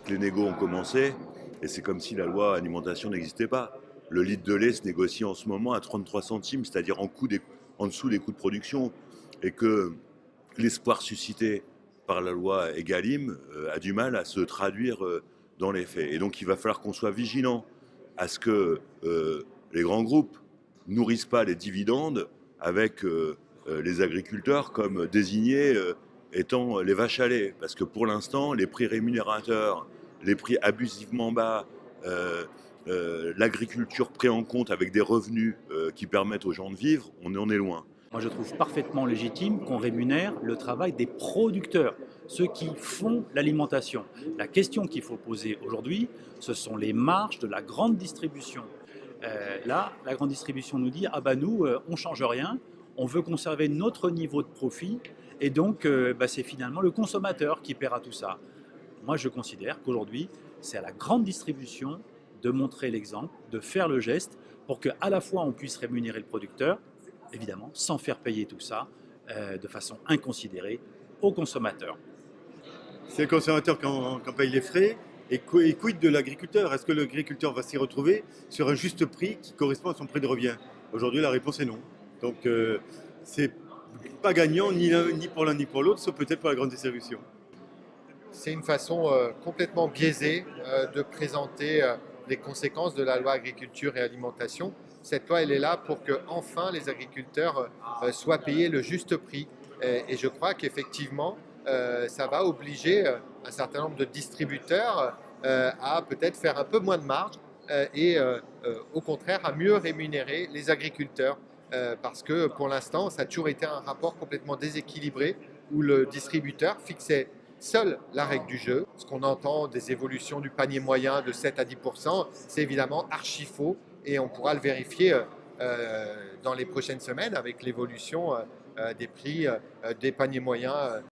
que les négos ont commencé, et c'est comme si la loi alimentation n'existait pas. Le litre de lait se négocie en ce moment à 33 centimes, c'est-à-dire en dessous des coûts de production, et que l'espoir suscité par la loi Egalim a du mal à se traduire dans les faits. Et donc il va falloir qu'on soit vigilant à ce que les grands groupes nourrissent pas les dividendes avec les agriculteurs comme désignés étant les vaches à lait. Parce que pour l'instant, les prix rémunérateurs, les prix abusivement bas, l'agriculture pris en compte avec des revenus qui permettent aux gens de vivre, on en est loin. Moi, je trouve parfaitement légitime qu'on rémunère le travail des producteurs, ceux qui font l'alimentation. La question qu'il faut poser aujourd'hui, ce sont les marges de la grande distribution. Là, la grande distribution nous dit « Ah bah nous, on ne change rien, on veut conserver notre niveau de profit et donc c'est finalement le consommateur qui paiera tout ça. » Moi, je considère qu'aujourd'hui, c'est à la grande distribution de montrer l'exemple, de faire le geste pour qu'à la fois on puisse rémunérer le producteur, évidemment, sans faire payer tout ça de façon inconsidérée aux consommateurs. C'est le consommateur qui en paye les frais. Et quid de l'agriculteur? Est-ce que l'agriculteur va s'y retrouver sur un juste prix qui correspond à son prix de revient? Aujourd'hui, la réponse est non. Donc, c'est pas gagnant ni pour l'un ni pour l'autre, sauf peut-être pour la grande distribution. C'est une façon complètement biaisée de présenter les conséquences de la loi agriculture et alimentation. Cette loi, elle est là pour que enfin les agriculteurs soient payés le juste prix. Et je crois qu'effectivement, ça va obliger un certain nombre de distributeurs à peut-être faire un peu moins de marge et au contraire à mieux rémunérer les agriculteurs. Parce que pour l'instant, ça a toujours été un rapport complètement déséquilibré où le distributeur fixait seule la règle du jeu. Ce qu'on entend des évolutions du panier moyen de 7 à 10%, c'est évidemment archi faux et on pourra le vérifier dans les prochaines semaines avec l'évolution des prix des paniers moyens